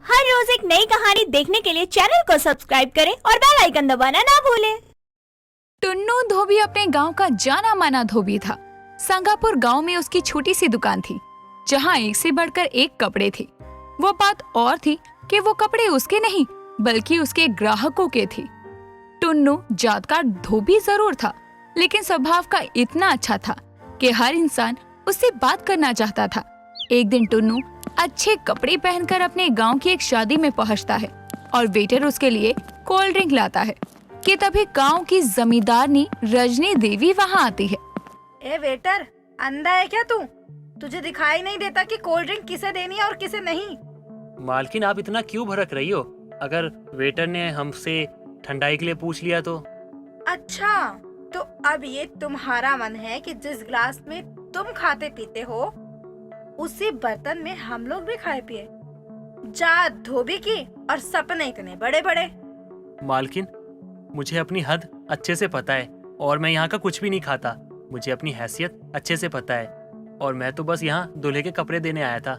हर रोज एक नई कहानी देखने के लिए चैनल को सब्सक्राइब करें और बेल आइकन दबाना ना भूलें। टुन्नू धोबी अपने गांव का जाना माना धोबी था। संगापुर गांव में उसकी छोटी सी दुकान थी, जहां एक से बढ़कर एक कपड़े थे। वो बात और थी कि वो कपड़े उसके नहीं बल्कि उसके ग्राहकों के थे। टुन्नू जात का धोबी जरूर था, लेकिन स्वभाव का इतना अच्छा था कि हर इंसान उससे बात करना चाहता था। एक दिन टुन्नू अच्छे कपड़े पहनकर अपने गांव की एक शादी में पहुंचता है और वेटर उसके लिए कोल्ड ड्रिंक लाता है कि तभी गांव की जमींदारनी रजनी देवी वहां आती है। ए वेटर, अंधा है क्या तू? तुझे दिखाई नहीं देता कि कोल्ड ड्रिंक किसे देनी है और किसे नहीं? मालकिन, आप इतना क्यों भड़क रही हो? अगर वेटर ने हमसे ठंडाई के लिए पूछ लिया तो? अच्छा, तो अब ये तुम्हारा मन है कि जिस गिलास में तुम खाते पीते हो उसी बर्तन में हम लोग भी खाए पिए। जा धोबी की, और सपने इतने बड़े बड़े। मालकिन, मुझे अपनी हद अच्छे से पता है और मैं यहाँ का कुछ भी नहीं खाता। मुझे अपनी हैसियत अच्छे से पता है और मैं तो बस यहाँ दूल्हे के कपड़े देने आया था।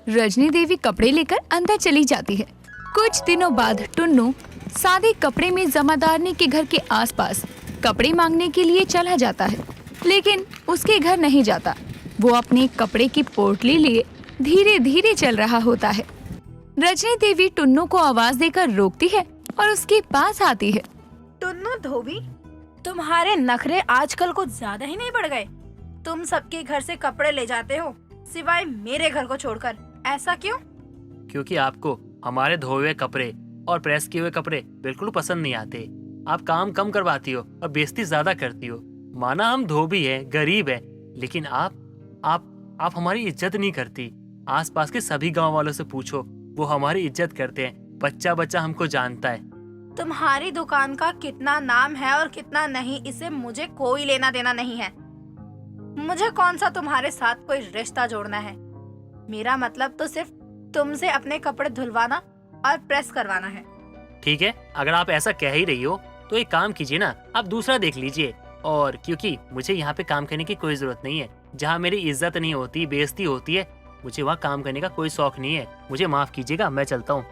रजनी देवी कपड़े लेकर अंदर चली जाती है। कुछ दिनों बाद टुन्नू सादे कपड़े में जमादारनी के घर के आसपास कपड़े मांगने के लिए चला जाता है, लेकिन उसके घर नहीं जाता। वो अपने कपड़े की पोटली लिए धीरे धीरे चल रहा होता है। रजनी देवी टुन्नू को आवाज देकर रोकती है और उसके पास आती है। टुन्नू धोबी, तुम्हारे नखरे आजकल कुछ ज्यादा ही नहीं बढ़ गए? तुम सबके घर से कपड़े ले जाते हो सिवाय मेरे घर को छोड़कर, ऐसा क्यों? क्योंकि आपको हमारे धोए हुए कपड़े और प्रेस किए हुए कपड़े बिल्कुल पसंद नहीं आते। आप काम कम करवाती हो और बेइज्जती ज्यादा करती हो। माना हम धोबी हैं, गरीब हैं, लेकिन आप हमारी इज्जत नहीं करती। आसपास के सभी गांव वालों से पूछो, वो हमारी इज्जत करते हैं। बच्चा बच्चा हमको जानता है। तुम्हारी दुकान का कितना नाम है और कितना नहीं, इसे मुझे कोई लेना देना नहीं है। मुझे कौन सा तुम्हारे साथ कोई रिश्ता जोड़ना है। मेरा मतलब तो सिर्फ तुमसे अपने कपड़े धुलवाना और प्रेस करवाना है। ठीक है, अगर आप ऐसा कह ही रही हो तो एक काम कीजिए ना, आप दूसरा देख लीजिए। और क्योंकि मुझे यहाँ पे काम करने की कोई जरूरत नहीं है। जहाँ मेरी इज्जत नहीं होती, बेइज्जती होती है, मुझे वहाँ काम करने का कोई शौक नहीं है। मुझे माफ कीजिएगा, मैं चलता हूँ।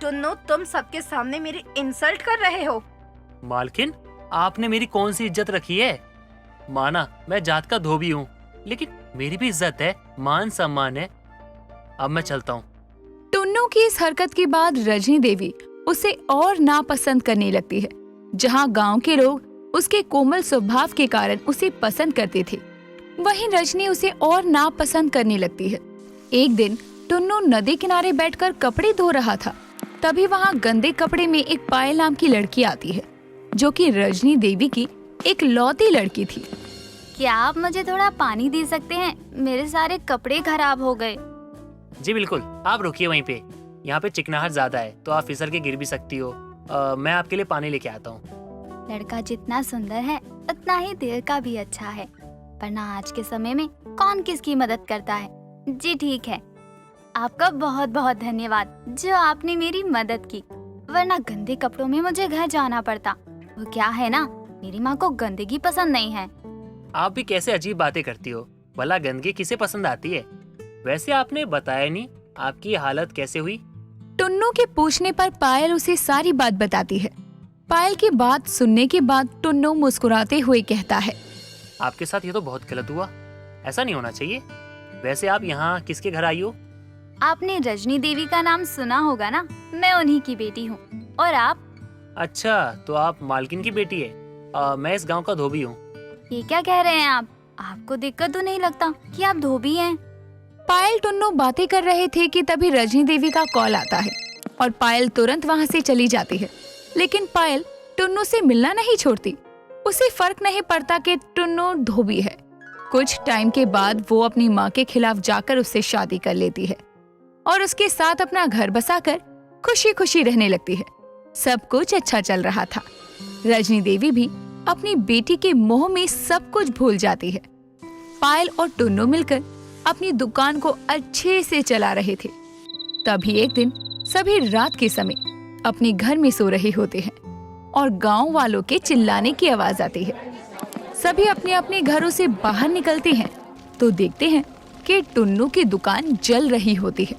टुन्नू, तुम सबके सामने मेरी इंसल्ट कर रहे हो। मालकिन, आपने मेरी कौन सी इज्जत रखी है? माना मैं जात का धोबी हूँ, लेकिन मेरी भी इज्जत है, मान सम्मान है। अब मैं चलता हूँ। टुन्नू की इस हरकत के बाद रजनी देवी उसे और नापसंद करने लगती है। जहाँ गांव के लोग उसके कोमल स्वभाव के कारण उसे पसंद करते थे, वहीं रजनी उसे और नापसंद करने लगती है। एक दिन टुन्नू नदी किनारे बैठकर कपड़े धो रहा था। तभी वहाँ गंदे कपड़े में एक पायल नाम की लड़की आती है, जो कि रजनी देवी की एक लौती लड़की थी। क्या आप मुझे थोड़ा पानी दे सकते हैं? मेरे सारे कपड़े खराब हो गए। जी बिल्कुल, आप रुकिए वहीं पे। यहाँ पे चिकनाहट ज्यादा है तो आप फिसल के गिर भी सकती हो। मैं आपके लिए पानी लेके आता हूँ। लड़का जितना सुंदर है उतना ही दिल का भी अच्छा है, वरना आज के समय में कौन किसकी मदद करता है। जी ठीक है, आपका बहुत बहुत धन्यवाद जो आपने मेरी मदद की, वरना गंदे कपड़ों में मुझे घर जाना पड़ता। वो क्या है ना, मेरी माँ को गंदगी पसंद नहीं है। आप भी कैसे अजीब बातें करती हो? भला गंदगी किसे पसंद आती है? वैसे आपने बताया नहीं आपकी हालत कैसे हुई? टुन्नू के पूछने पर पायल उसे सारी बात बताती है। पायल की बात सुनने के बाद टुन्नू मुस्कुराते हुए कहता है, आपके साथ ये तो बहुत गलत हुआ, ऐसा नहीं होना चाहिए। वैसे आप यहाँ किसके घर आई हो? आपने रजनी देवी का नाम सुना होगा ना, मैं उन्हीं की बेटी हूँ। और आप? अच्छा, तो आप मालकिन की बेटी है। मैं इस गांव का धोबी हूँ। ये क्या कह रहे हैं आप? आपको दिक्कत तो नहीं लगता कि आप धोबी हैं? पायल टुन्नू बातें कर रहे थे कि तभी रजनी देवी का कॉल आता है और पायल तुरंत वहाँ से चली जाती है। लेकिन पायल टुन्नू से मिलना नहीं छोड़ती। उसे फर्क नहीं पड़ता कि टुन्नू धोबी है। कुछ टाइम के बाद वो अपनी माँ के खिलाफ जाकर उससे शादी कर लेती है और उसके साथ अपना घर बसाकर खुशी खुशी रहने लगती है। सब कुछ अच्छा चल रहा था। रजनी देवी भी अपनी बेटी के मोह में सब कुछ भूल जाती है। पायल और टुन्नू मिलकर अपनी दुकान को अच्छे से चला रहे थे। तभी एक दिन सभी रात के समय अपने घर में सो रहे होते हैं और गांव वालों के चिल्लाने की आवाज आती है। सभी अपने अपने घरों से बाहर निकलते हैं तो देखते हैं कि टुन्नू की दुकान जल रही होती है।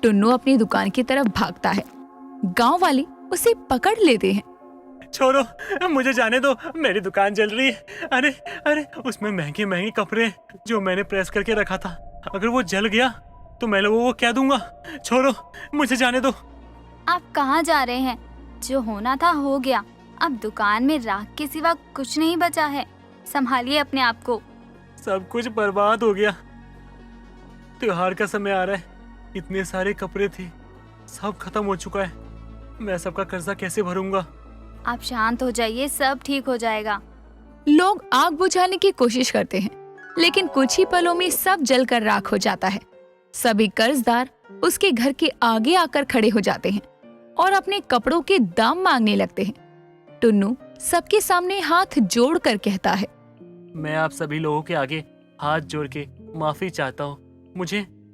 टुन्नू अपनी दुकान की तरफ भागता है। गांव वाले उसे पकड़ लेते हैं। छोड़ो, मुझे जाने दो, मेरी दुकान जल रही है। अरे अरे, उसमें महंगे महंगे कपड़े जो मैंने प्रेस करके रखा था, अगर वो जल गया तो मैं लोगों को क्या दूंगा। छोड़ो, मुझे जाने दो। आप कहाँ जा रहे हैं? जो होना था हो गया। अब दुकान में राख के सिवा कुछ नहीं बचा है। संभालिए अपने आप को। सब कुछ बर्बाद हो गया। त्योहार का समय आ रहा है, इतने सारे कपड़े थे, सब खत्म हो चुका है। मैं सबका कर्जा कैसे भरूंगा? आप शांत हो जाइए, सब ठीक हो जाएगा। लोग आग बुझाने की कोशिश करते हैं, लेकिन कुछ ही पलों में सब जलकर राख हो जाता है। सभी कर्जदार उसके घर के आगे आकर खड़े हो जाते हैं और अपने कपड़ों के दाम मांगने लगते हैं। टुन्नू सबके सामने हाथ जोड़कर कहता है, मैं आप सभी लोगों के आगे हाथ जोड़ के माफी चाहता हूँ।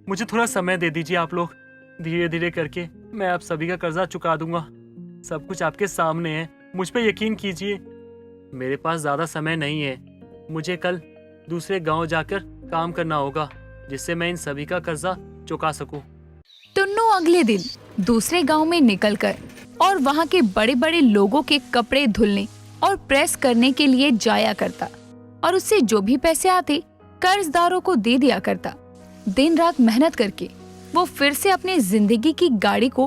मुझे थोड़ा समय दे दीजिए आप लोग। धीरे धीरे करके मैं आप सभी का कर्जा चुका दूंगा। सब कुछ आपके सामने है, मुझ पे यकीन कीजिए। मेरे पास ज्यादा समय नहीं है। मुझे कल दूसरे गांव जाकर काम करना होगा, जिससे मैं इन सभी का कर्जा चुका सकूं। टुन्नू अगले दिन दूसरे गांव में निकलकर और वहां के बड़े बड़े लोगों के कपड़े धुलने और प्रेस करने के लिए जाया करता और उससे जो भी पैसे आते कर्जदारों को दे दिया करता। दिन रात मेहनत करके वो फिर से अपनी जिंदगी की गाड़ी को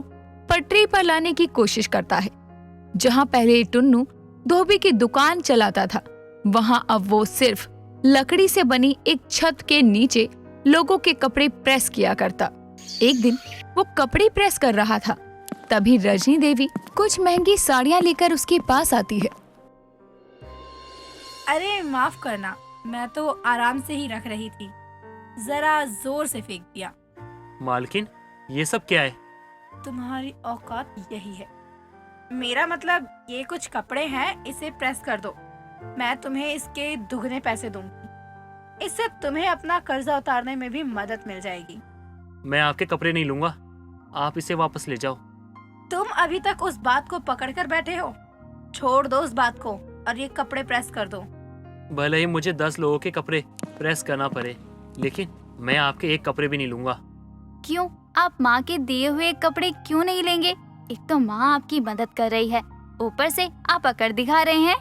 पटरी पर लाने की कोशिश करता है। जहां पहले टुन्नू धोबी की दुकान चलाता था, वहां अब वो सिर्फ लकड़ी से बनी एक छत के नीचे लोगों के कपड़े प्रेस किया करता। एक दिन वो कपड़े प्रेस कर रहा था, तभी रजनी देवी कुछ महंगी साड़ियां लेकर उसके पास आती है। अरे माफ करना, मैं तो आराम से ही रख रही थी, जरा जोर से फेंक दिया। मालकिन, ये सब क्या है? तुम्हारी औकात यही है। मेरा मतलब ये कुछ कपड़े हैं, इसे प्रेस कर दो। मैं तुम्हें इसके दुगने पैसे दूंगी। इससे तुम्हें अपना कर्जा उतारने में भी मदद मिल जाएगी। मैं आपके कपड़े नहीं लूंगा, आप इसे वापस ले जाओ। तुम अभी तक उस बात को पकड़ कर बैठे हो। छोड़ दो उस बात को और ये कपड़े प्रेस कर दो। भले ही मुझे 10 लोगों के कपड़े प्रेस करना पड़े, लेकिन मैं आपके एक कपड़े भी नहीं लूंगा। क्यों? आप माँ के दिए हुए कपड़े क्यों नहीं लेंगे? एक तो माँ आपकी मदद कर रही है, ऊपर से आप अकड़ दिखा रहे हैं।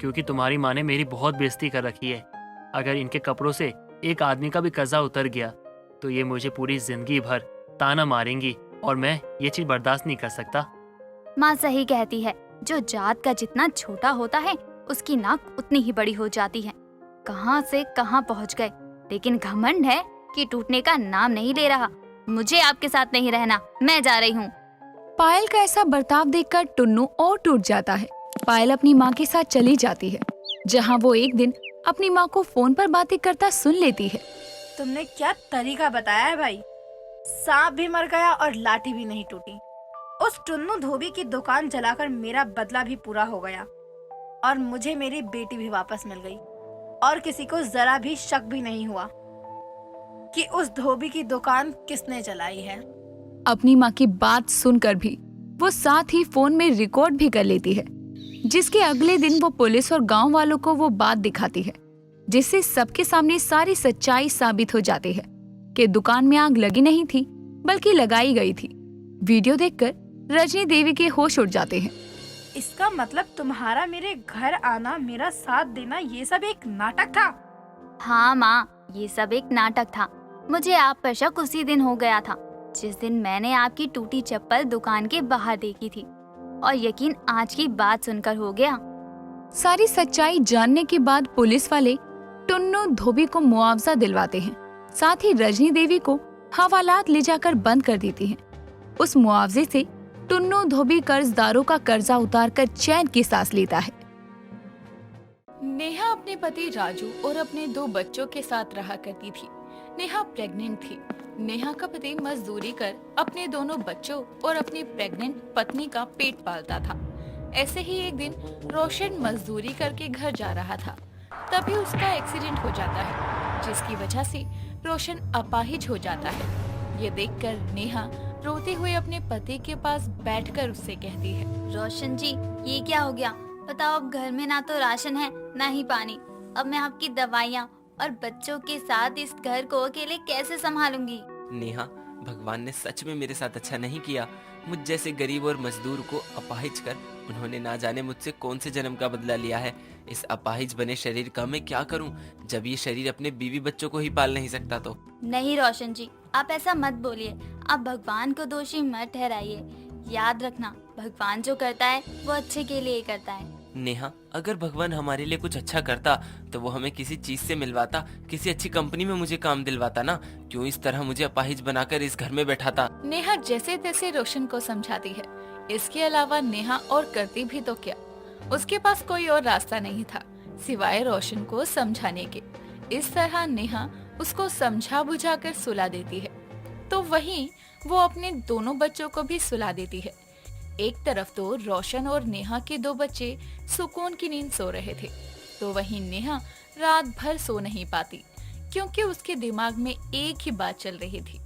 क्योंकि तुम्हारी माँ ने मेरी बहुत बेइज्जती कर रखी है। अगर इनके कपड़ों से एक आदमी का भी कर्जा उतर गया तो ये मुझे पूरी जिंदगी भर ताना मारेंगी और मैं ये चीज बर्दाश्त नहीं कर सकता। माँ सही कहती है, जो जात का जितना छोटा होता है उसकी नाक उतनी ही बड़ी हो जाती है। कहाँ से कहाँ पहुँच गए, लेकिन घमंड है कि टूटने का नाम नहीं ले रहा। मुझे आपके साथ नहीं रहना, मैं जा रही हूँ। पायल का ऐसा बर्ताव देखकर टुन्नू और टूट जाता है। पायल अपनी माँ के साथ चली जाती है, जहाँ वो एक दिन अपनी माँ को फोन पर बातें करता सुन लेती है। तुमने क्या तरीका बताया है भाई। सांप भी मर गया और लाठी भी नहीं टूटी। उस टुन्नू धोबी की दुकान जलाकर मेरा बदला भी पूरा हो गया और मुझे मेरी बेटी भी वापस मिल गई। और किसी को जरा भी शक भी नहीं हुआ कि उस धोबी की दुकान किसने जलाई है। अपनी माँ की बात सुनकर भी वो साथ ही फोन में रिकॉर्ड भी कर लेती है, जिसके अगले दिन वो पुलिस और गांव वालों को वो बात दिखाती है, जिससे सबके सामने सारी सच्चाई साबित हो जाती है कि दुकान में आग लगी नहीं थी बल्कि लगाई गई थी। वीडियो देखकर रजनी देवी के होश उड़ जाते हैं। इसका मतलब तुम्हारा मेरे घर आना, मेरा साथ देना, ये सब एक नाटक था। हाँ माँ, ये सब एक नाटक था। मुझे आप पर शक उसी दिन हो गया था जिस दिन मैंने आपकी टूटी चप्पल दुकान के बाहर देखी थी, और यकीन आज की बात सुनकर हो गया। सारी सच्चाई जानने के बाद पुलिस वाले टुन्नू धोबी को मुआवजा दिलवाते हैं, साथ ही रजनी देवी को हवालात ले जाकर बंद कर देती हैं। उस मुआवजे से टुन्नू धोबी कर्जदारों का कर्जा उतारकर चैन की सांस लेता है। नेहा अपने पति राजू और अपने 2 बच्चों के साथ रहा करती थी। नेहा प्रेग्नेंट थी। नेहा का पति मजदूरी कर अपने दोनों बच्चों और अपनी प्रेग्नेंट पत्नी का पेट पालता था। ऐसे ही एक दिन रोशन मजदूरी करके घर जा रहा था, तभी उसका एक्सीडेंट हो जाता है, जिसकी वजह से रोशन अपाहिज हो जाता है। ये देखकर नेहा रोते हुए अपने पति के पास बैठकर उससे कहती है, रोशन जी, ये क्या हो गया? बताओ, अब घर में ना तो राशन है ना ही पानी। अब मैं आपकी दवाइयाँ और बच्चों के साथ इस घर को अकेले कैसे संभालूंगी? नेहा, भगवान ने सच में मेरे साथ अच्छा नहीं किया। मुझ जैसे गरीब और मजदूर को अपाहिज कर उन्होंने ना जाने मुझसे कौन से जन्म का बदला लिया है। इस अपाहिज बने शरीर का मैं क्या करूं, जब ये शरीर अपने बीवी बच्चों को ही पाल नहीं सकता तो। नहीं रोशन जी, आप ऐसा मत बोलिए। आप भगवान को दोषी मत ठहराइए। याद रखना, भगवान जो करता है वो अच्छे के लिए ही करता है। नेहा, अगर भगवान हमारे लिए कुछ अच्छा करता तो वो हमें किसी चीज से मिलवाता, किसी अच्छी कंपनी में मुझे काम दिलवाता ना। क्यों इस तरह मुझे अपाहिज बनाकर इस घर में बैठाता। नेहा जैसे तैसे रोशन को समझाती है। इसके अलावा नेहा और करती भी तो क्या, उसके पास कोई और रास्ता नहीं था सिवाय रोशन को समझाने के। इस तरह नेहा उसको समझा बुझा कर सुला देती है, तो वहीं वो अपने दोनों बच्चों को भी सुला देती है। एक तरफ तो रोशन और नेहा के 2 बच्चे सुकून की नींद सो रहे थे, तो वहीं नेहा रात भर सो नहीं पाती, क्योंकि उसके दिमाग में एक ही बात चल रही थी।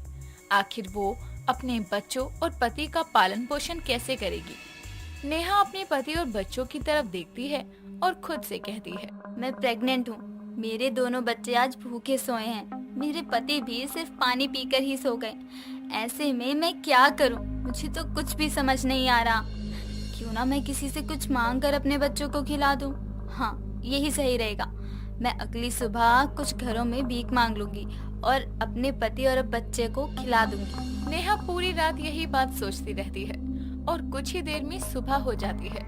आखिर वो अपने बच्चों और पति का पालन पोषण कैसे करेगी। नेहा अपने पति और बच्चों की तरफ देखती है और खुद से कहती है, मैं प्रेग्नेंट हूँ। मेरे दोनों बच्चे आज भूखे सोए हैं। मेरे पति भी सिर्फ पानी पीकर ही सो गए। ऐसे में मैं क्या करूँ, मुझे तो कुछ भी समझ नहीं आ रहा। क्यों ना मैं किसी से कुछ मांग कर अपने बच्चों को खिला दूँ। हाँ, यही सही रहेगा। मैं अगली सुबह कुछ घरों में भीख मांग लूंगी और अपने पति और बच्चे को खिला दूंगी। नेहा पूरी रात यही बात सोचती रहती है और कुछ ही देर में सुबह हो जाती है।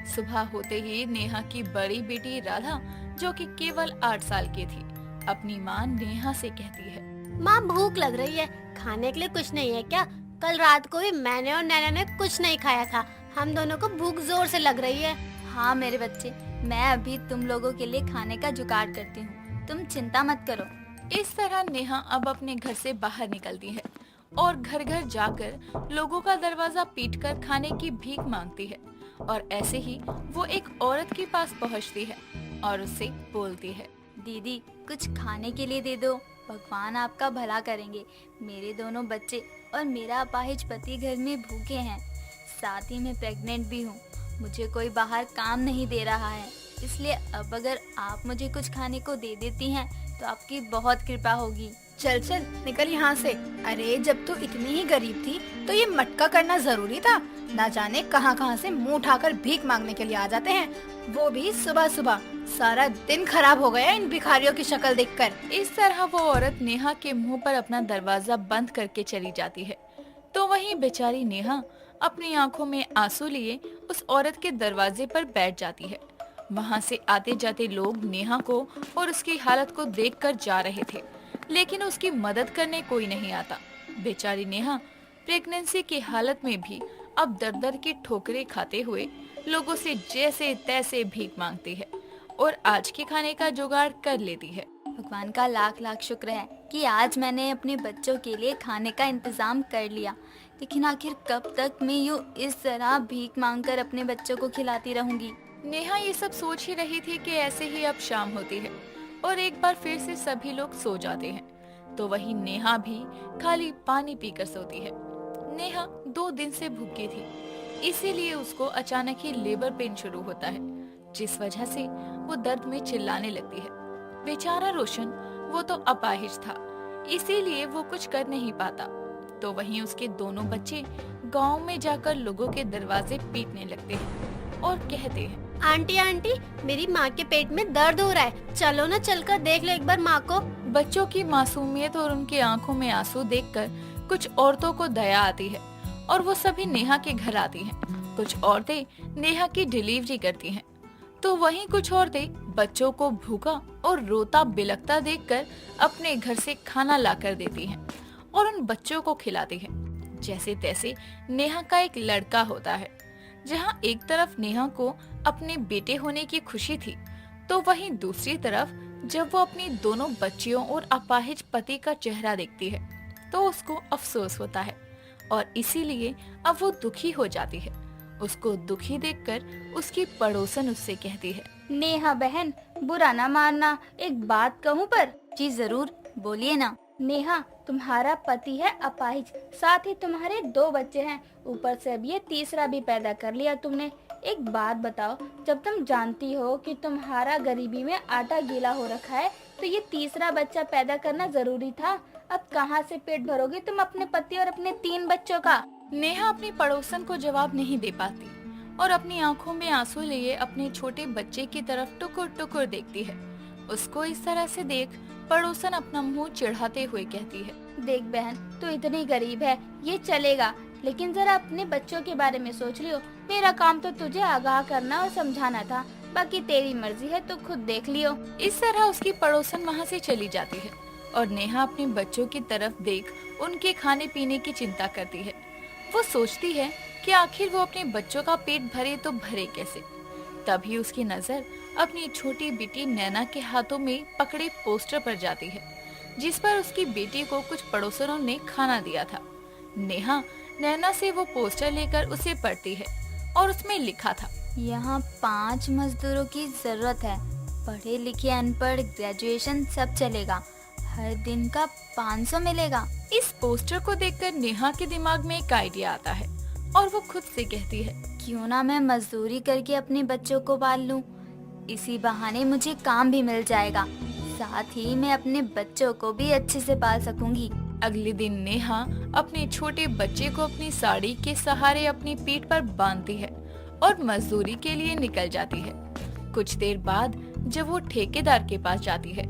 सुबह होते ही नेहा की बड़ी बेटी राधा, जो कि केवल 8 साल की थी, अपनी माँ नेहा से कहती है, माँ भूख लग रही है, खाने के लिए कुछ नहीं है क्या? कल रात को भी मैंने और नैना ने कुछ नहीं खाया था। हम दोनों को भूख जोर से लग रही है। हाँ मेरे बच्चे, मैं अभी तुम लोगों के लिए खाने का जुगाड़ करती हूँ, तुम चिंता मत करो। इस तरह नेहा अब अपने घर से बाहर निकलती है और घर घर जाकर लोगों का दरवाजा पीटकर खाने की भीख मांगती है। और ऐसे ही वो एक औरत के पास पहुंचती है और उससे बोलती है, दीदी कुछ खाने के लिए दे दो, भगवान आपका भला करेंगे। मेरे दोनों बच्चे और मेरा अपाहिज पति घर में भूखे हैं, साथ ही मैं प्रेग्नेंट भी हूँ। मुझे कोई बाहर काम नहीं दे रहा है, इसलिए अब अगर आप मुझे कुछ खाने को दे देती हैं तो आपकी बहुत कृपा होगी। चल चल निकल यहाँ से। अरे जब तू इतनी ही गरीब थी तो ये मटका करना जरूरी था? ना जाने कहाँ कहाँ से मुंह उठाकर भीख मांगने के लिए आ जाते हैं, वो भी सुबह सुबह। सारा दिन खराब हो गया इन भिखारियों की शक्ल देखकर। इस तरह वो औरत नेहा के मुंह पर अपना दरवाजा बंद करके चली जाती है। तो वहीं बेचारी नेहा अपनी आंखों में आंसू लिए उस औरत के दरवाजे पर बैठ जाती है। वहाँ से आते जाते लोग नेहा को और उसकी हालत को देखकर जा रहे थे, लेकिन उसकी मदद करने कोई नहीं आता। बेचारी नेहा प्रेगनेंसी की हालत में भी अब दर दर की ठोकरें खाते हुए लोगों से जैसे तैसे भीख मांगती है और आज के खाने का जुगाड़ कर लेती है। भगवान का लाख लाख शुक्र है कि आज मैंने अपने बच्चों के लिए खाने का इंतजाम कर लिया। लेकिन आखिर कब तक मैं यूँ इस तरह भीख मांगकर अपने बच्चों को खिलाती रहूंगी। नेहा ये सब सोच ही रही थी कि ऐसे ही अब शाम होती है और एक बार फिर से सभी लोग सो जाते हैं। तो वही नेहा भी खाली पानी पीकर सोती है। नेहा 2 दिन से भूखी थी, इसीलिए उसको अचानक ही लेबर पेन शुरू होता है, जिस वजह से वो दर्द में चिल्लाने लगती है। बेचारा रोशन, वो तो अपाहिज था, इसीलिए वो कुछ कर नहीं पाता। तो वहीं उसके दोनों बच्चे गांव में जाकर लोगों के दरवाजे पीटने लगते हैं और कहते हैं, आंटी आंटी मेरी माँ के पेट में दर्द हो रहा है, चलो ना चलकर देख लो एक बार माँ को। बच्चों की मासूमियत और उनकी आंखों में आंसू देखकर कुछ औरतों को दया आती है और वो सभी नेहा के घर आती हैं। कुछ औरतें नेहा की डिलीवरी करती हैं, तो वहीं कुछ औरतें बच्चों को भूखा और रोता बिलखता देखकर अपने घर से खाना लाकर देती हैं और उन बच्चों को खिलाती हैं। जैसे तैसे नेहा का एक लड़का होता है। जहां एक तरफ नेहा को अपने बेटे होने की खुशी थी, तो वहीं दूसरी तरफ जब वो अपनी दोनों बच्चियों और अपाहिज पति का चेहरा देखती है तो उसको अफसोस होता है और इसीलिए अब वो दुखी हो जाती है। उसको दुखी देखकर उसकी पड़ोसन उससे कहती है, नेहा बहन बुरा ना मानना, एक बात कहूँ पर? जी जरूर, बोलिए ना। नेहा, तुम्हारा पति है अपाहिज, साथ ही तुम्हारे 2 बच्चे हैं, ऊपर से अब ये तीसरा भी पैदा कर लिया तुमने। एक बात बताओ, जब तुम जानती हो कि तुम्हारा गरीबी में आटा गीला हो रखा है, तो ये तीसरा बच्चा पैदा करना जरूरी था? अब कहाँ से पेट भरोगे तुम अपने पति और अपने 3 बच्चों का? नेहा अपनी पड़ोसन को जवाब नहीं दे पाती और अपनी आंखों में आंसू लिए अपने छोटे बच्चे की तरफ टुकुर टुकुर देखती है। उसको इस तरह से देख पड़ोसन अपना मुंह चिढ़ाते हुए कहती है, देख बहन, तू इतनी गरीब है, ये चलेगा, लेकिन जरा अपने बच्चों के बारे में सोच लियो। मेरा काम तो तुझे आगाह करना और समझाना था, बाकी तेरी मर्जी है, तो खुद देख लियो। इस तरह उसकी पड़ोसन वहाँ से चली जाती है और नेहा अपने बच्चों की तरफ देख उनके खाने पीने की चिंता करती है। वो सोचती है कि आखिर वो अपने बच्चों का पेट भरे तो भरे कैसे। तभी उसकी नजर अपनी छोटी बेटी नैना के हाथों में पकड़े पोस्टर पर जाती है, जिस पर उसकी बेटी को कुछ पड़ोसनों ने खाना दिया था। नेहा नैना से वो पोस्टर लेकर उसे पढ़ती है और उसमें लिखा था, यहाँ 5 मजदूरों की जरूरत है, पढ़े लिखे अनपढ़ ग्रेजुएशन सब चलेगा, हर दिन का 500 मिलेगा। इस पोस्टर को देखकर नेहा के दिमाग में एक आइडिया आता है और वो खुद से कहती है, क्यों ना मैं मजदूरी करके अपने बच्चों को पाल लूं, इसी बहाने मुझे काम भी मिल जाएगा, साथ ही मैं अपने बच्चों को भी अच्छे से पाल सकूंगी। अगले दिन नेहा अपने छोटे बच्चे को अपनी साड़ी के सहारे अपनी पीठ पर बांधती है और मजदूरी के लिए निकल जाती है। कुछ देर बाद जब वो ठेकेदार के पास जाती है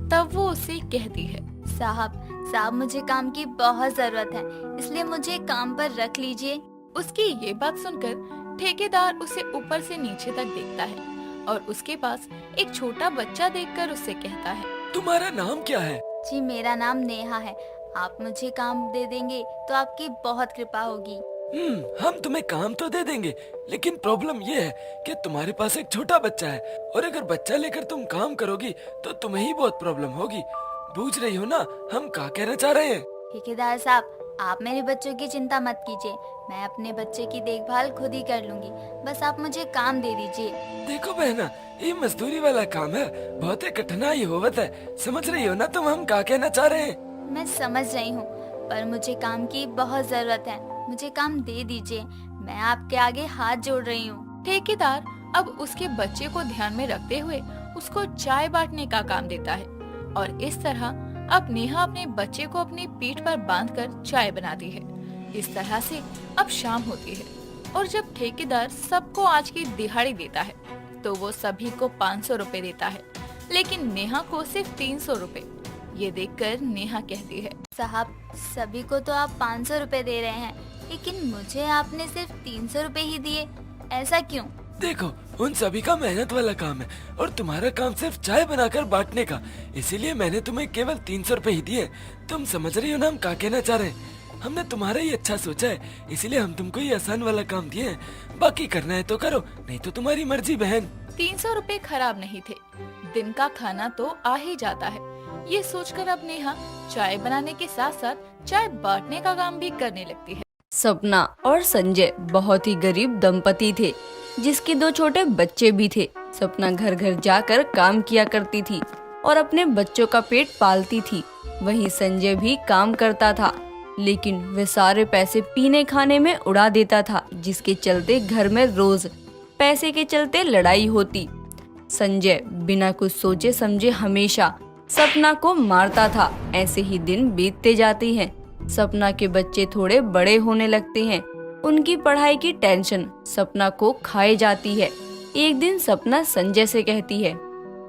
तब वो उसे कहती है, साहब मुझे काम की बहुत जरूरत है, इसलिए मुझे काम पर रख लीजिए। उसकी ये बात सुनकर ठेकेदार उसे ऊपर से नीचे तक देखता है और उसके पास एक छोटा बच्चा देखकर उससे कहता है, तुम्हारा नाम क्या है? जी मेरा नाम नेहा है, आप मुझे काम दे देंगे तो आपकी बहुत कृपा होगी। हम तुम्हें काम तो दे देंगे, लेकिन प्रॉब्लम ये है कि तुम्हारे पास एक छोटा बच्चा है और अगर बच्चा लेकर तुम काम करोगी तो तुम्हें ही बहुत प्रॉब्लम होगी। बूझ रही हो ना हम क्या कहना चाह रहे हैं? ठेकेदार साहब, आप मेरे बच्चों की चिंता मत कीजिए, मैं अपने बच्चे की देखभाल खुद ही कर लूंगी, बस आप मुझे काम दे दीजिए। देखो बहना, ये मजदूरी वाला काम है, बहुत ही कठिनाई होवत है, समझ रही हो ना तुम हम क्या कहना चाह रहे हैं? मैं समझ रही हूँ, पर मुझे काम की बहुत जरूरत है, मुझे काम दे दीजिए, मैं आपके आगे हाथ जोड़ रही हूँ। ठेकेदार अब उसके बच्चे को ध्यान में रखते हुए उसको चाय बांटने का काम देता है और इस तरह अब नेहा अपने बच्चे को अपनी पीठ पर बांधकर चाय बनाती है। इस तरह से अब शाम होती है और जब ठेकेदार सबको आज की दिहाड़ी देता है तो वो सभी को 500 रुपए देता है, लेकिन नेहा को सिर्फ 300 रुपए। ये देखकर नेहा कहती है, साहब सभी को तो आप 500 रुपए दे रहे हैं, लेकिन मुझे आपने सिर्फ 300 रुपए ही दिए, ऐसा क्यों? देखो, उन सभी का मेहनत वाला काम है और तुम्हारा काम सिर्फ चाय बनाकर बांटने का, इसीलिए मैंने तुम्हें केवल 300 रुपए ही दिए। तुम समझ रही हो ना हम क्या कहना चाह रहे हैं? हमने तुम्हारा ही अच्छा सोचा है, इसीलिए हम तुमको ये आसान वाला काम दिए हैं, बाकी करना है तो करो, नहीं तो तुम्हारी मर्जी बहन। 300 रुपए खराब नहीं थे, दिन का खाना तो आ ही जाता है। ये सोचकर अब नेहा चाय बनाने के साथ साथ चाय बांटने का काम भी करने लगती है। सपना और संजय बहुत ही गरीब दंपति थे, जिसके 2 छोटे बच्चे भी थे। सपना घर घर जाकर काम किया करती थी और अपने बच्चों का पेट पालती थी। वहीं संजय भी काम करता था, लेकिन वे सारे पैसे पीने खाने में उड़ा देता था, जिसके चलते घर में रोज पैसे के चलते लड़ाई होती। संजय बिना कुछ सोचे समझे हमेशा सपना को मारता था। ऐसे ही दिन बीतते जाते हैं। सपना के बच्चे थोड़े बड़े होने लगते हैं। उनकी पढ़ाई की टेंशन सपना को खाए जाती है। एक दिन सपना संजय से कहती है,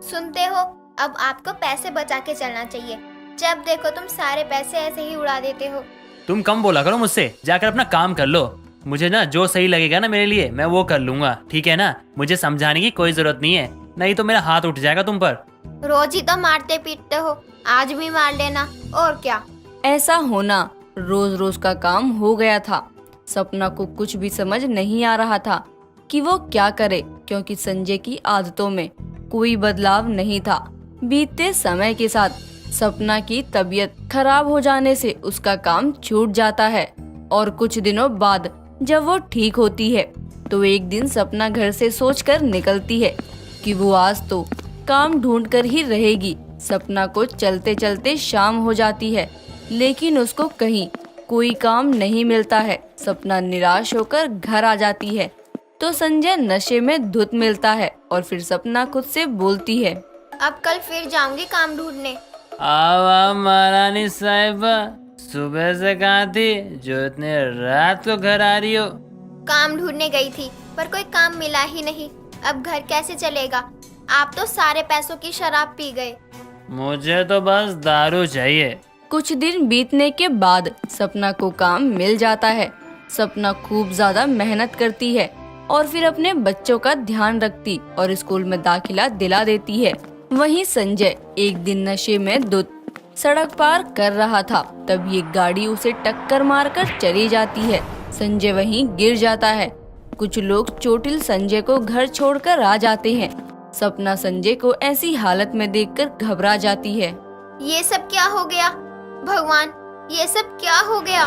सुनते हो, अब आपको पैसे बचा के चलना चाहिए, जब देखो तुम सारे पैसे ऐसे ही उड़ा देते हो। तुम कम बोला करो मुझसे, जाकर अपना काम कर लो। मुझे ना जो सही लगेगा ना मेरे लिए मैं वो कर लूंगा, ठीक है ना? मुझे समझाने की कोई जरूरत नहीं है, नहीं तो मेरा हाथ उठ जाएगा तुम पर। रोज ही तो मारते पीटते हो, आज भी मार लेना, और क्या। ऐसा होना रोज रोज का काम हो गया था। सपना को कुछ भी समझ नहीं आ रहा था कि वो क्या करे, क्योंकि संजय की आदतों में कोई बदलाव नहीं था। बीतते समय के साथ सपना की तबीयत खराब हो जाने से उसका काम छूट जाता है और कुछ दिनों बाद जब वो ठीक होती है तो एक दिन सपना घर से सोचकर निकलती है कि वो आज तो काम ढूंढ कर ही रहेगी। सपना को चलते चलते शाम हो जाती है, लेकिन उसको कहीं कोई काम नहीं मिलता है। सपना निराश होकर घर आ जाती है तो संजय नशे में धुत मिलता है और फिर सपना खुद से बोलती है, अब कल फिर जाऊंगी काम ढूंढने, आओ महारानी साहिबा, सुबह से कहाँ थी जो इतने रात को घर आ रही हो? काम ढूंढने गई थी पर कोई काम मिला ही नहीं। अब घर कैसे चलेगा? आप तो सारे पैसों की शराब पी गए। मुझे तो बस दारू चाहिए। कुछ दिन बीतने के बाद सपना को काम मिल जाता है। सपना खूब ज्यादा मेहनत करती है और फिर अपने बच्चों का ध्यान रखती और स्कूल में दाखिला दिला देती है। वहीं संजय एक दिन नशे में धुत सड़क पार कर रहा था, तभी एक गाड़ी उसे टक्कर मारकर चली जाती है। संजय वहीं गिर जाता है। कुछ लोग चोटिल संजय को घर छोड़कर आ जाते हैं। सपना संजय को ऐसी हालत में देखकर घबरा जाती है। ये सब क्या हो गया? भगवान, ये सब क्या हो गया?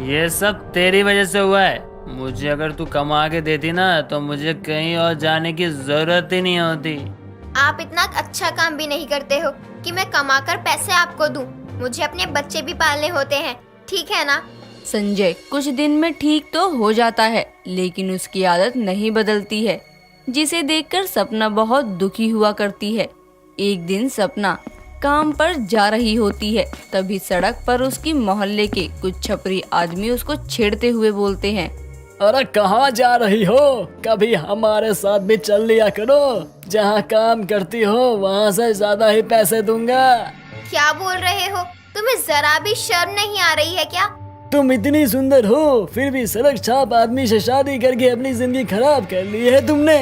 ये सब तेरी वजह से हुआ है। मुझे अगर तू कमा के देती ना तो मुझे कहीं और जाने की जरूरत ही नहीं होती। आप इतना अच्छा काम भी नहीं करते हो कि मैं कमाकर पैसे आपको दूं। मुझे अपने बच्चे भी पालने होते हैं, ठीक है ना? संजय कुछ दिन में ठीक तो हो जाता है, लेकिन उसकी आदत नहीं बदलती है, जिसे देखकर सपना बहुत दुखी हुआ करती है। एक दिन सपना काम पर जा रही होती है, तभी सड़क पर उसकी मोहल्ले के कुछ छपरी आदमी उसको छेड़ते हुए बोलते हैं, अरे कहाँ जा रही हो? कभी हमारे साथ भी चल लिया करो। जहाँ काम करती हो वहाँ से ज्यादा ही पैसे दूंगा। क्या बोल रहे हो? तुम्हें जरा भी शर्म नहीं आ रही है क्या? तुम इतनी सुंदर हो फिर भी सड़क छाप आदमी से शादी करके अपनी जिंदगी खराब कर ली है तुमने।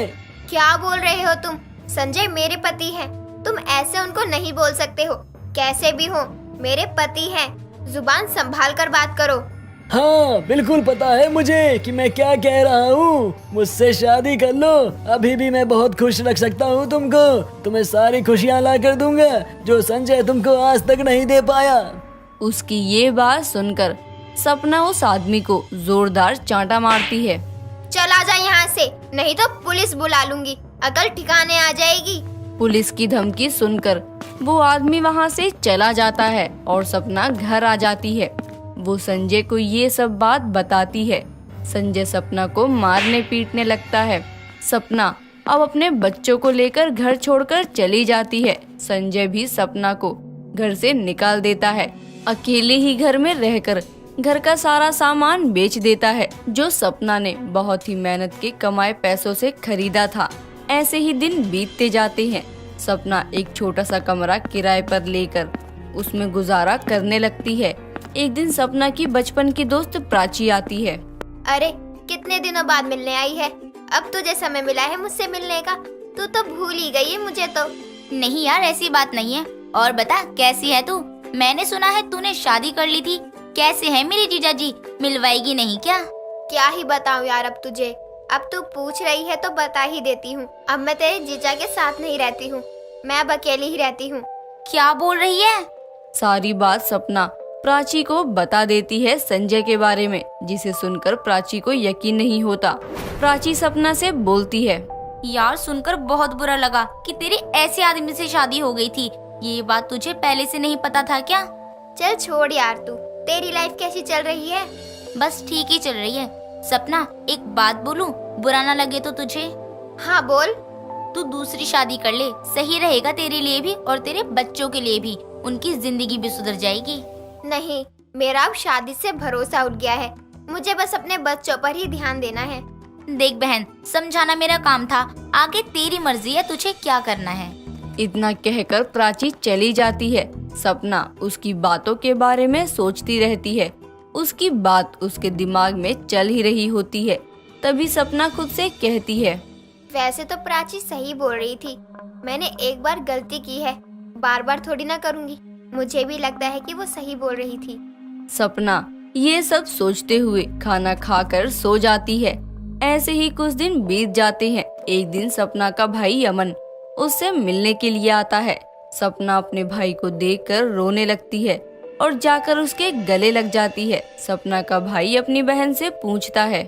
क्या बोल रहे हो तुम? संजय मेरे पति हैं। तुम ऐसे उनको नहीं बोल सकते हो। कैसे भी हो मेरे पति हैं। जुबान संभाल कर बात करो। हाँ बिल्कुल पता है मुझे कि मैं क्या कह रहा हूँ। मुझसे शादी कर लो, अभी भी मैं बहुत खुश रख सकता हूँ तुमको। तुम्हें सारी खुशियाँ ला कर दूंगा जो संजय तुमको आज तक नहीं दे पाया। उसकी ये बात सुनकर सपना उस आदमी को जोरदार चांटा मारती है। चला जा यहाँ से, नहीं तो पुलिस बुला लूंगी। अकल ठिकाने आ जाएगी। पुलिस की धमकी सुनकर वो आदमी वहाँ से चला जाता है और सपना घर आ जाती है। वो संजय को ये सब बात बताती है। संजय सपना को मारने पीटने लगता है। सपना अब अपने बच्चों को लेकर घर छोड़कर चली जाती है। संजय भी सपना को घर से निकाल देता है। अकेले ही घर में रहकर घर का सारा सामान बेच देता है जो सपना ने बहुत ही मेहनत के कमाए पैसों से खरीदा था। ऐसे ही दिन बीतते जाते हैं। सपना एक छोटा सा कमरा किराए पर लेकर उसमें गुजारा करने लगती है। एक दिन सपना की बचपन की दोस्त प्राची आती है। अरे कितने दिनों बाद मिलने आई है। अब तुझे समय मिला है मुझसे मिलने का। तू तो भूल ही गई है मुझे तो। नहीं यार, ऐसी बात नहीं है। और बता, कैसी है तू? मैंने सुना है तूने शादी कर ली थी। कैसे है मेरी जीजा जी? मिलवाएगी नहीं क्या? क्या ही बताऊं यार अब तुझे। अब तू पूछ रही है तो बता ही देती हूँ। अब मैं तेरे जीजा के साथ नहीं रहती हूँ। मैं अब अकेली ही रहती हूँ। क्या बोल रही है? सारी बात सपना प्राची को बता देती है संजय के बारे में, जिसे सुनकर प्राची को यकीन नहीं होता। प्राची सपना से बोलती है, यार सुनकर बहुत बुरा लगा कि तेरी ऐसे आदमी से शादी हो गई थी। ये बात तुझे पहले से नहीं पता था क्या? चल छोड़ यार तू। तेरी लाइफ कैसी चल रही है? बस ठीक ही चल रही है। सपना एक बात बोलूं, बुरा ना लगे तो तुझे? हाँ बोल। तू दूसरी शादी कर ले, सही रहेगा तेरे लिए भी और तेरे बच्चों के लिए भी। उनकी जिंदगी भी सुधर जाएगी। नहीं, मेरा अब शादी से भरोसा उठ गया है। मुझे बस अपने बच्चों पर ही ध्यान देना है। देख बहन, समझाना मेरा काम था। आगे तेरी मर्जी है तुझे क्या करना है। इतना कहकर प्राची चली जाती है। सपना उसकी बातों के बारे में सोचती रहती है। उसकी बात उसके दिमाग में चल ही रही होती है। तभी सपना खुद से कहती है, वैसे तो प्राची सही बोल रही थी। मैंने एक बार गलती की है, बार बार थोड़ी ना करूँगी। मुझे भी लगता है कि वो सही बोल रही थी। सपना ये सब सोचते हुए खाना खाकर सो जाती है। ऐसे ही कुछ दिन बीत जाते हैं। एक दिन सपना का भाई अमन उससे मिलने के लिए आता है। सपना अपने भाई को देखकर रोने लगती है और जाकर उसके गले लग जाती है। सपना का भाई अपनी बहन से पूछता है,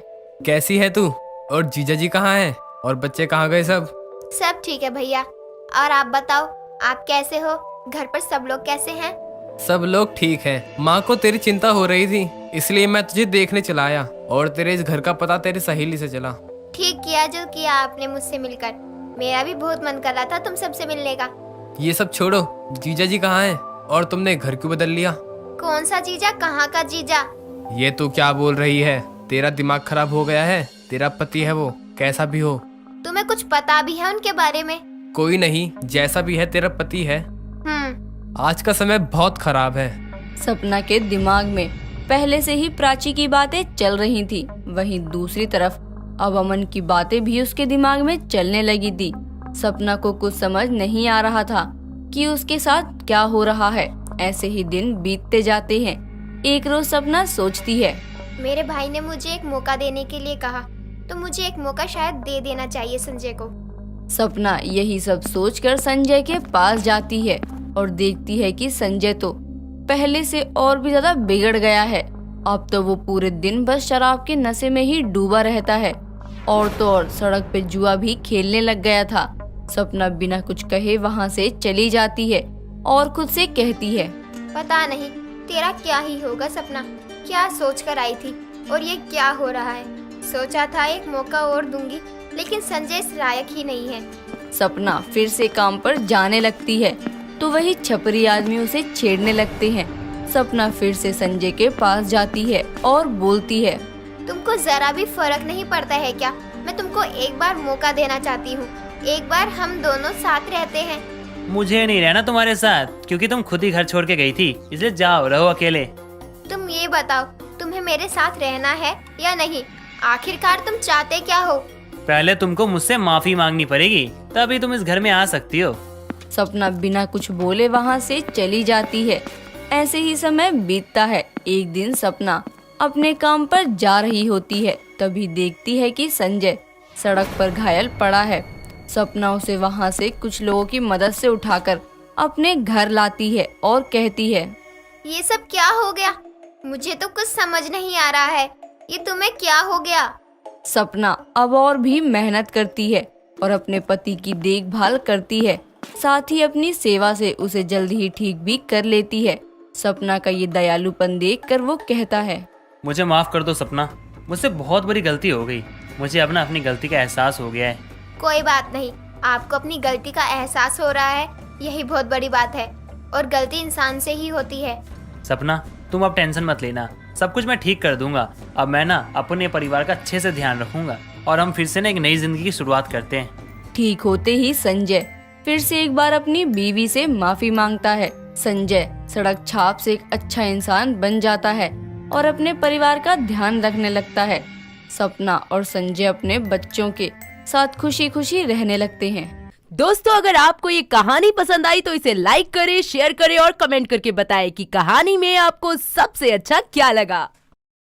कैसी है तू? और जीजा जी कहाँ हैं? और बच्चे कहाँ गए सब? सब ठीक है भैया। और आप बताओ, आप कैसे हो? घर पर सब लोग कैसे हैं? सब लोग ठीक हैं। माँ को तेरी चिंता हो रही थी, इसलिए मैं तुझे देखने चला आया और तेरे इस घर का पता तेरी सहेली से चला। ठीक किया जो किया आपने मुझसे मिलकर। मेरा भी बहुत मन कर रहा था तुम सबसे मिलने का। ये सब छोड़ो, जीजा जी कहाँ हैं? और तुमने घर क्यों बदल लिया? कौन सा जीजा? कहाँ का जीजा? ये तू क्या बोल रही है? तेरा दिमाग खराब हो गया है? तेरा पति है वो, कैसा भी हो। तुम्हें कुछ पता भी है उनके बारे में? कोई नहीं, जैसा भी है तेरा पति है। आज का समय बहुत खराब है। सपना के दिमाग में पहले से ही प्राची की बातें चल रही थी। वहीं दूसरी तरफ अब अमन की बातें भी उसके दिमाग में चलने लगी थी। सपना को कुछ समझ नहीं आ रहा था कि उसके साथ क्या हो रहा है। ऐसे ही दिन बीतते जाते हैं। एक रोज सपना सोचती है, मेरे भाई ने मुझे एक मौका देने के लिए कहा, तो मुझे एक मौका शायद दे देना चाहिए संजय को। सपना यही सब सोचकर संजय के पास जाती है और देखती है कि संजय तो पहले से और भी ज्यादा बिगड़ गया है। अब तो वो पूरे दिन बस शराब के नशे में ही डूबा रहता है और तो और सड़क पे जुआ भी खेलने लग गया था। सपना बिना कुछ कहे वहाँ से चली जाती है और खुद से कहती है, पता नहीं तेरा क्या ही होगा सपना, क्या सोच कर आई थी और ये क्या हो रहा है। सोचा था एक मौका और दूंगी, लेकिन संजय इस लायक ही नहीं है। सपना फिर से काम पर जाने लगती है तो वही छपरी आदमी उसे छेड़ने लगते हैं। सपना फिर से संजय के पास जाती है और बोलती है, तुमको जरा भी फर्क नहीं पड़ता है क्या? मैं तुमको एक बार मौका देना चाहती हूँ, एक बार हम दोनों साथ रहते हैं। मुझे नहीं रहना तुम्हारे साथ, क्योंकि तुम खुद ही घर छोड़ के गई थी, इसलिए जाओ रहो अकेले। तुम ये बताओ, तुम्हें मेरे साथ रहना है या नहीं? आखिरकार तुम चाहते क्या हो? पहले तुमको मुझसे माफी मांगनी पड़ेगी, तभी तुम इस घर में आ सकती हो। सपना बिना कुछ बोले वहाँ से चली जाती है। ऐसे ही समय बीतता है। एक दिन सपना अपने काम पर जा रही होती है, तभी देखती है कि संजय सड़क पर घायल पड़ा है। सपना उसे वहाँ से कुछ लोगों की मदद से उठाकर अपने घर लाती है और कहती है, ये सब क्या हो गया? मुझे तो कुछ समझ नहीं आ रहा है, ये तुम्हें क्या हो गया? सपना अब और भी मेहनत करती है और अपने पति की देखभाल करती है, साथ ही अपनी सेवा से उसे जल्दी ही ठीक भी कर लेती है। सपना का ये दयालुपन देखकर वो कहता है, मुझे माफ कर दो सपना, मुझसे बहुत बड़ी गलती हो गई। मुझे अपनी गलती का एहसास हो गया है। कोई बात नहीं, आपको अपनी गलती का एहसास हो रहा है, यही बहुत बड़ी बात है, और गलती इंसान से ही होती है। सपना तुम अब टेंशन मत लेना, सब कुछ मैं ठीक कर दूंगा। अब मैं अपने परिवार का अच्छे से ध्यान रखूंगा और हम फिर से एक नई जिंदगी की शुरुआत करते हैं। ठीक होते ही संजय फिर से एक बार अपनी बीवी से माफी मांगता है। संजय सड़क छाप से एक अच्छा इंसान बन जाता है और अपने परिवार का ध्यान रखने लगता है। सपना और संजय अपने बच्चों के साथ खुशी खुशी रहने लगते हैं। दोस्तों, अगर आपको ये कहानी पसंद आई तो इसे लाइक करें, शेयर करें और कमेंट करके बताएं कि कहानी में आपको सबसे अच्छा क्या लगा।